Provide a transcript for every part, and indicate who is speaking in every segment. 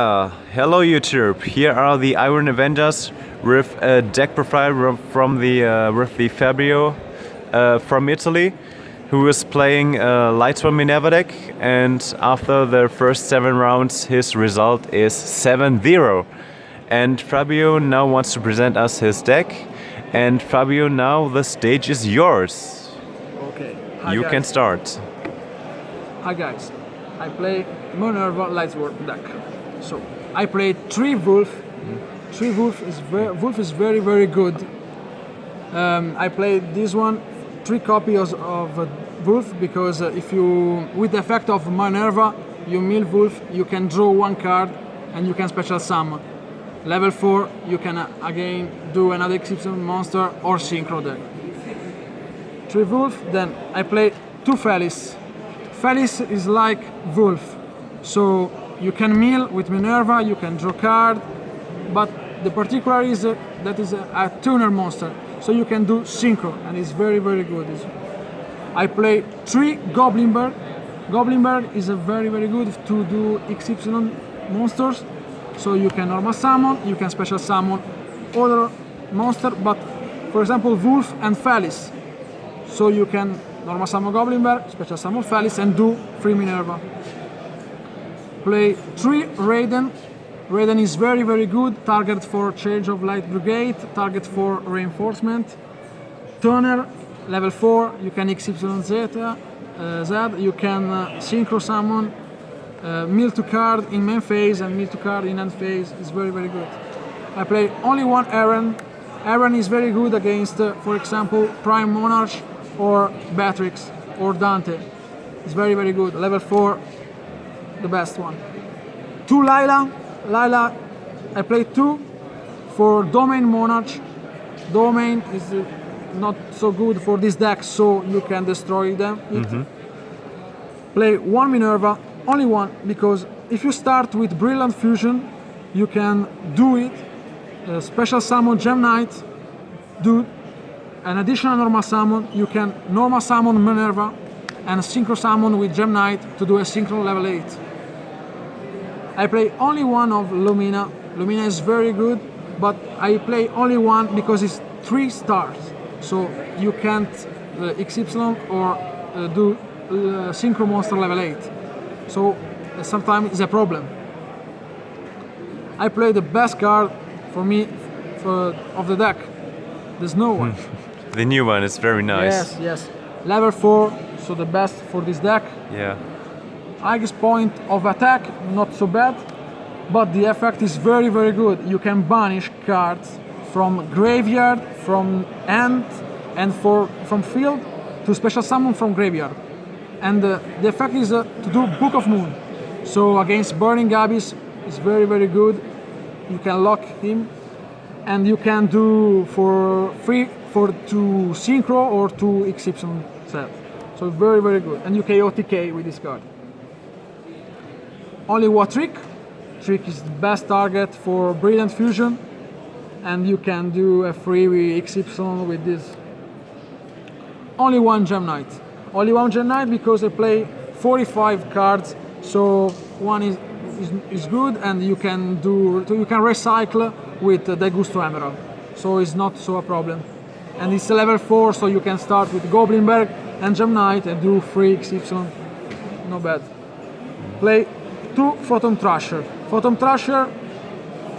Speaker 1: Hello YouTube, here are the Iron Avengers with a deck profile from the Fabio from Italy, who is playing Lightsworn Minerva deck, and after the first 7 rounds his result is 7-0. And Fabio now wants to present us his deck, and Fabio, now the stage is yours.
Speaker 2: Okay.
Speaker 1: You can start.
Speaker 2: Hi guys, I play Minerva Lightsworn deck. So I play 3 Wolf. 3 Wolf is very good. I played this one 3 copies of Wolf because if you, with the effect of Minerva, you mill Wolf, you can draw 1 card and you can special summon. Level 4, you can again do another XY monster or synchro deck. 3 Wolf, then I play 2 Felis. Felis is like Wolf, so you can mill with Minerva, you can draw card, but the particular is that is a tuner monster, so you can do synchro, and it's very good. I play 3 Goblinberg. Goblinberg is a very good to do XY monsters, so you can normal summon, you can special summon other monster, but for example Wolf and Felis, so you can normal summon Goblinberg, special summon Felis, and do 3 Minerva. Play 3 Raiden. Raiden is very good. Target for Change of Light Brigade, target for Reinforcement. Turner, level 4, you can XYZ, you can Synchro Summon, mill to card in main phase and mill to card in end phase. Is very good. I play only 1 Eren. Eren is very good against, for example, Prime Monarch or Beatrix or Dante. It's very good. Level 4. The best one. 2 Layla. Layla, I play 2 for Domain Monarch. Domain is not so good for this deck, so you can destroy them. Play 1 Minerva, only 1, because if you start with Brilliant Fusion, you can do it. Special summon Gem Knight, do an additional normal summon. You can normal summon Minerva and synchro summon with Gem Knight to do a synchro level 8. I play only 1 of Lumina. Lumina is very good, but I play only 1 because it's 3 stars. So you can't XY or do synchro monster level 8. So sometimes it's a problem. I play the best card for me of the deck, the Snow one.
Speaker 1: The new one is very nice.
Speaker 2: Yes. Level 4, so the best for this deck.
Speaker 1: Yeah.
Speaker 2: Highest point of attack, not so bad, but the effect is very good. You can banish cards from graveyard, from end, and from field to special summon from graveyard. And the effect is to do Book of Moon. So against Burning Abyss, it's very good. You can lock him, and you can do for free for 2 synchro or 2 XY set. So very good. And you KO TK with this card. Only 1 Trick. Trick is the best target for Brilliant Fusion, and you can do a free XY with this. Only 1 Gem Knight. Only 1 Gem Knight because I play 45 cards, so 1 is good, and you can recycle with the Gusto Emerald, so it's not so a problem. And it's level 4, so you can start with Goblinberg and Gem Knight and do 3 XY. No bad. Play 2 Photon Thrasher. Photon Thrasher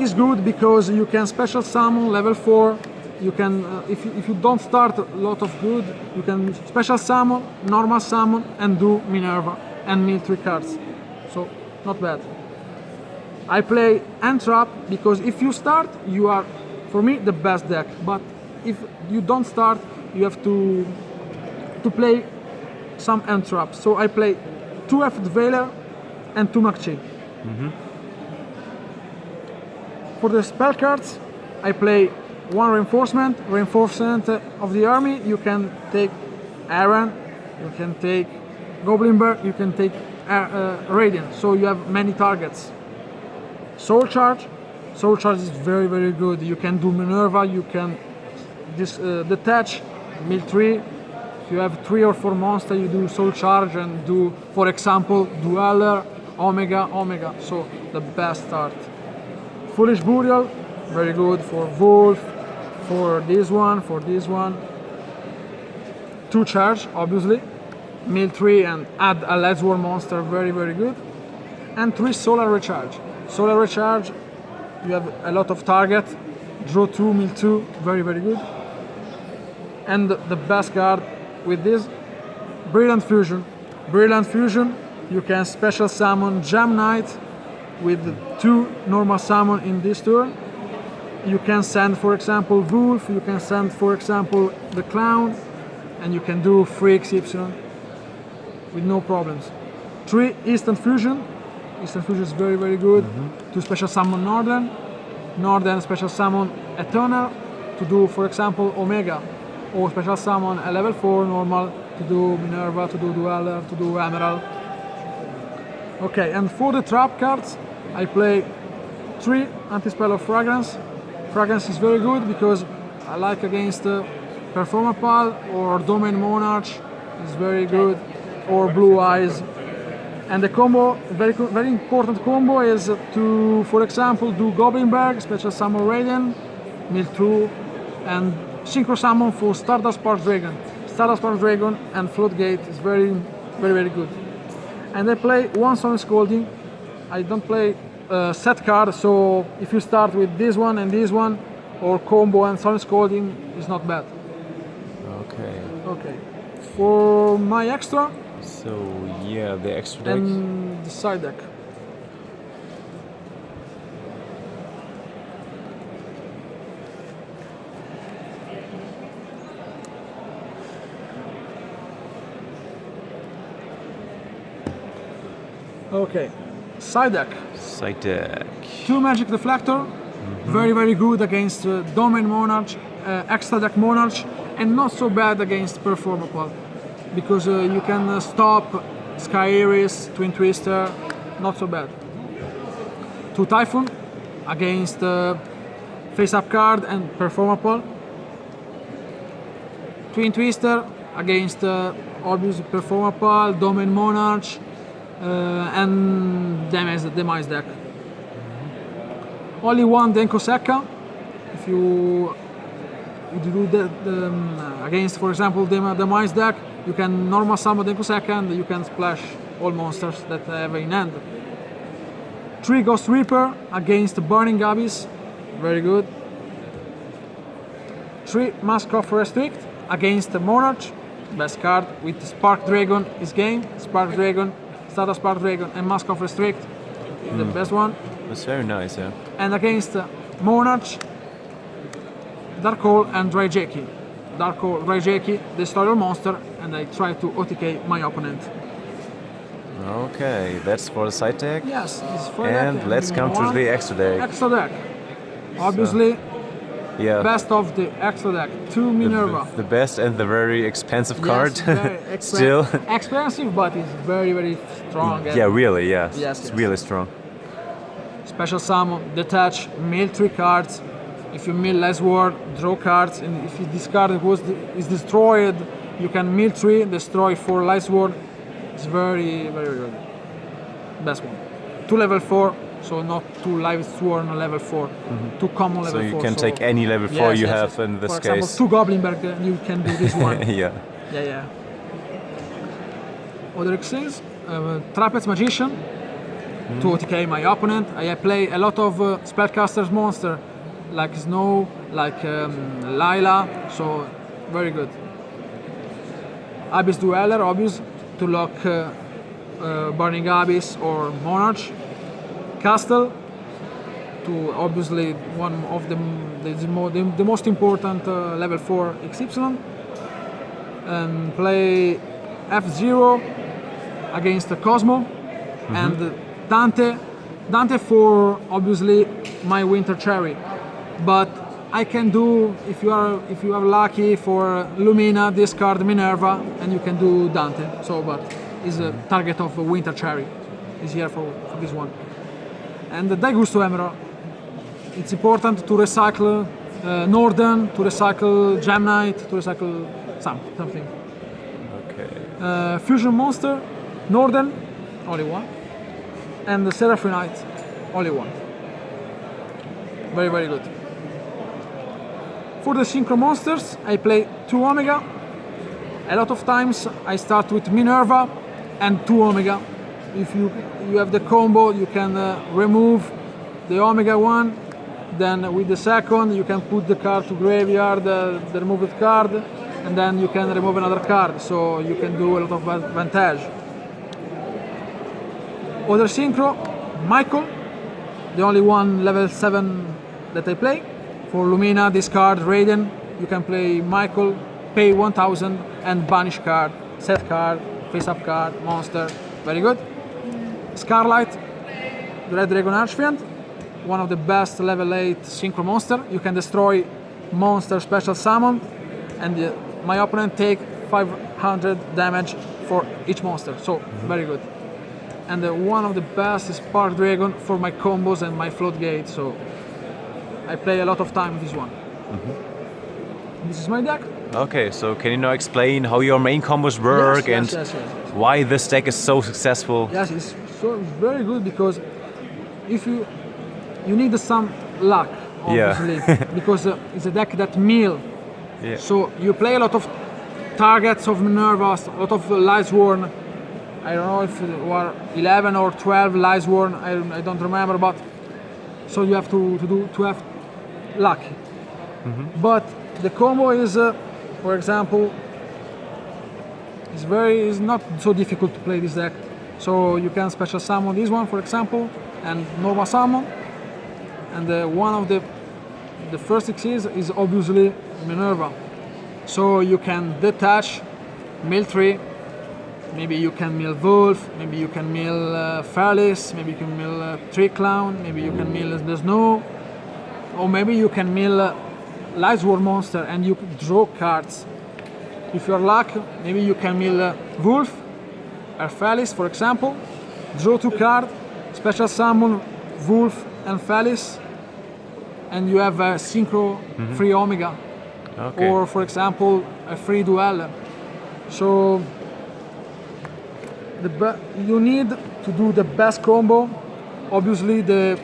Speaker 2: is good because you can special summon level 4. You can, if you don't start a lot of good, you can special summon, normal summon, and do Minerva and mill 3 cards. So not bad. I play Entrap because if you start, you are, for me, the best deck. But if you don't start, you have to play some Entrap. So I play 2 F Veiler and 2 Makchi. For the spell cards, I play 1 Reinforcement of the army. You can take Aaron, you can take Goblinberg, you can take Radiant, so you have many targets. Soul Charge is very good. You can do Minerva, you can detach, mill 3. If you have 3 or 4 monsters, you do Soul Charge and do, for example, Dueller Omega, so the best start. Foolish Burial, very good for Wolf, for this one. 2 charge, obviously. Mill 3 and add a Lightsworn monster, very good. And 3 Solar Recharge. Solar Recharge, you have a lot of target. Draw 2, mill 2, very good. And the best card with this, Brilliant Fusion. Brilliant Fusion, you can special summon Jam Knight with 2 normal summon in this turn. You can send, for example, Wolf, you can send, for example, the Clown, and you can do 3 XY with no problems. 3 Instant Fusion. Instant Fusion is very good. To special summon Northern special summon Eternal to do, for example, Omega, or special summon a level 4 normal to do Minerva, to do Dweller, to do Emerald. Okay, and for the trap cards, I play 3 Anti-Spell of Fragrance. Fragrance is very good because I like against Performapal or Domain Monarch is very good, or Blue Eyes. And the combo, very important combo is to, for example, do Goblinberg, Special Summon Radiant, mill 2, and Synchro Summon for Stardust Spark Dragon. Stardust Spark Dragon and Floodgate is very good. And I play 1 Sun Scolding. I don't play set card, so if you start with this one and this one, or combo and Sun Scolding, is not bad. Okay. For my extra.
Speaker 1: So yeah, the extra deck.
Speaker 2: And the side deck. Okay, side deck. 2 Magic Deflector, very good against Domain Monarch, extra deck Monarch, and not so bad against Performapal, because you can stop Sky Iris, Twin Twister, not so bad. 2 Typhoon against Face Up card and Performapal. Twin Twister against obviously Performapal, Domain Monarch, and Demise deck. Only 1 Denko Sekka. If you do against, for example, Demise deck, you can normal summon Denko Sekka and you can splash all monsters that have in hand. 3 Ghost Reaper against Burning Abyss, very good. 3 Mask of Restrict against Monarch, best card with Spark Dragon is game. Spark Dragon, Stardust Spark Dragon and Mask of Restrict, the best one.
Speaker 1: That's very nice, yeah.
Speaker 2: And against Monarch, Dark Hole and Raijeki. Dark Hole, Raijeki, destroy your monster, and I try to OTK my opponent.
Speaker 1: Okay, that's for the side deck.
Speaker 2: Yes, it's for
Speaker 1: and
Speaker 2: deck.
Speaker 1: let's come to the extra deck.
Speaker 2: Extra deck. Obviously,
Speaker 1: yeah.
Speaker 2: Best of the extra deck. 2 Minerva.
Speaker 1: The best and the very expensive card.
Speaker 2: Very
Speaker 1: Still.
Speaker 2: Expensive, but it's very strong.
Speaker 1: Yeah, really, yes.
Speaker 2: Yes,
Speaker 1: it's really strong.
Speaker 2: Special summon, detach, mill 3 cards. If you mill Lightsworn, draw cards, and if you discard is destroyed, you can mill 3, destroy 4 Lightsworn. It's very good. Best one. 2 level 4, so not 2 Lightsworn level 4. 2 common level 4.
Speaker 1: So you can take any level 4 you have in this
Speaker 2: case.
Speaker 1: For
Speaker 2: example, 2 Goblinberg, you can do this one.
Speaker 1: Yeah.
Speaker 2: Other things, Trapez Magician. To OTK my opponent. I play a lot of spellcasters monster, like Snow, like Lila, so very good. Abyss Dweller, obvious, to lock Burning Abyss or Monarch. Castle, to obviously one of the most important level 4 XY. And play F0 against Cosmo and Dante for obviously my Winter Cherry, but I can do, if you are lucky, for Lumina, discard Minerva, and you can do Dante. So, but is a target of Winter Cherry is here for this one. And the Daigusto Emerald. It's important to recycle Northern, to recycle Jam Knight, to recycle something.
Speaker 1: Okay.
Speaker 2: Fusion Monster, Northern, only 1. and the Seraphonite, only one. Very, very good. For the Synchro monsters, I play 2 Omega. A lot of times I start with Minerva and 2 Omega. If you have the combo, you can remove the Omega one. Then with the second, you can put the card to graveyard, the removed card, and then you can remove another card. So you can do a lot of advantage. Other Synchro, Michael, the only one level 7 that I play. For Lumina, discard Raiden, you can play Michael, pay 1000 and banish card, set card, face up card, monster, very good. Scarlight, the Red Dragon Archfiend, one of the best level 8 Synchro monster. You can destroy monster special summon and my opponent take 500 damage for each monster, so very good. And one of the best is Spark Dragon for my combos and my floodgate, so I play a lot of time with this one. This is my deck.
Speaker 1: Okay, so can you now explain how your main combos work
Speaker 2: Yes.
Speaker 1: why this deck is so successful?
Speaker 2: Yes, it's very good because if you need some luck, obviously, because it's a deck that mill.
Speaker 1: Yeah.
Speaker 2: So you play a lot of targets of Minerva, a lot of Lightsworn. I don't know if it were 11 or 12 Lightsworn, I don't remember, but so you have to have luck. But the combo is, for example, is not so difficult to play this deck. So you can special summon this one, for example, and normal summon. And one of the first XYZ is obviously Minerva. So you can detach, mill 3. Maybe you can mill Wolf, maybe you can mill Fearless, maybe you can mill Tree Clown, maybe you can mill the Snow, or maybe you can mill Lightsworn monster and you draw cards. If you're lucky, maybe you can mill Wolf or Fearless, for example, draw 2 cards, special summon Wolf and Fearless, and you have a Synchro free Omega, or for example a free Dueller. So you need to do the best combo, obviously the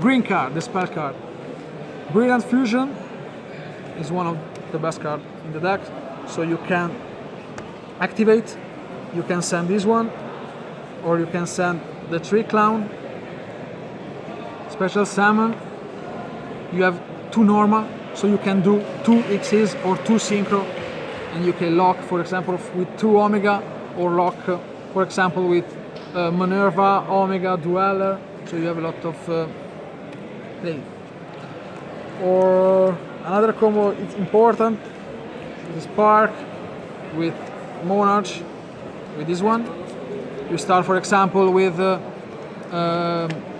Speaker 2: green card, the spell card. Brilliant Fusion is one of the best cards in the deck, so you can activate, you can send this one, or you can send the Tree Clown, special summon, you have 2 normal, so you can do 2 XYZ or 2 Synchro, and you can lock, for example, with 2 Omega, or lock for example with Minerva, Omega, Dueller, so you have a lot of play. Or another combo, it's important, the Spark with Monarch, with this one. You start for example with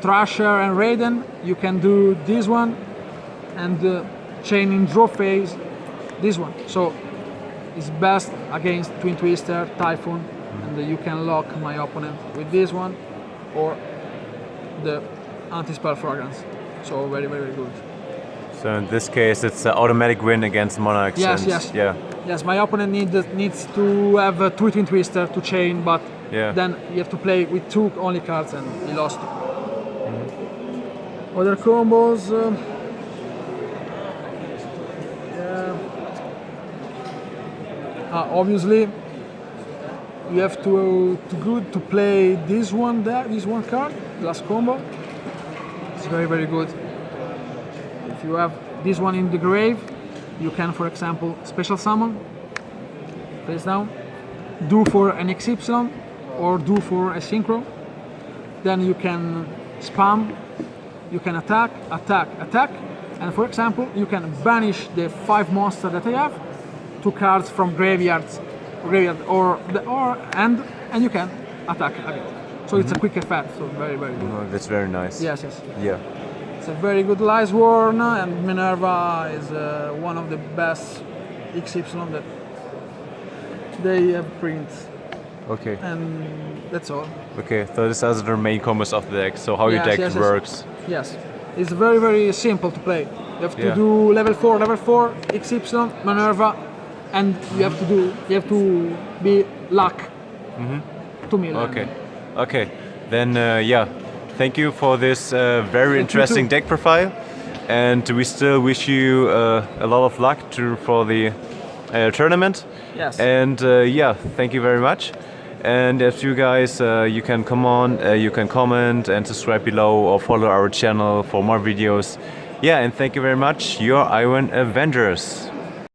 Speaker 2: Thrasher and Raiden, you can do this one, and chain in draw phase, this one. So it's best against Twin Twister, Typhoon, and you can lock my opponent with this one or the anti-spell fragrance. So very, very good.
Speaker 1: So in this case, it's an automatic win against Monarchs.
Speaker 2: Yes, yes, my opponent needs to have a Twin Twister to chain, but then you have to play with 2 only cards and he lost. Other combos. Obviously, you have to play this one there, this one card, last combo. It's very, very good. If you have this one in the grave, you can, for example, special summon, face down, do for an XY or do for a Synchro. Then you can spam, you can attack, and for example, you can banish the 5 monsters that I have, 2 cards from graveyard, and you can attack again. So it's a quick effect, so very, very good.
Speaker 1: Oh, that's very nice.
Speaker 2: Yes, yes.
Speaker 1: Yeah.
Speaker 2: It's a very good Lightsworn, and Minerva is one of the best XY that they have printed.
Speaker 1: Okay.
Speaker 2: And that's all.
Speaker 1: Okay, so these are the main combos of the deck. So how your deck works?
Speaker 2: Yes, it's very, very simple to play. You have to do level 4, XY, Minerva, and you have to be luck to mill.
Speaker 1: Okay, okay. Then yeah, thank you for this very interesting deck profile, and we still wish you a lot of luck for the tournament.
Speaker 2: Yes.
Speaker 1: And yeah, thank you very much. And as you guys, you can you can comment and subscribe below or follow our channel for more videos. Yeah, and thank you very much. Your Iron Avengers.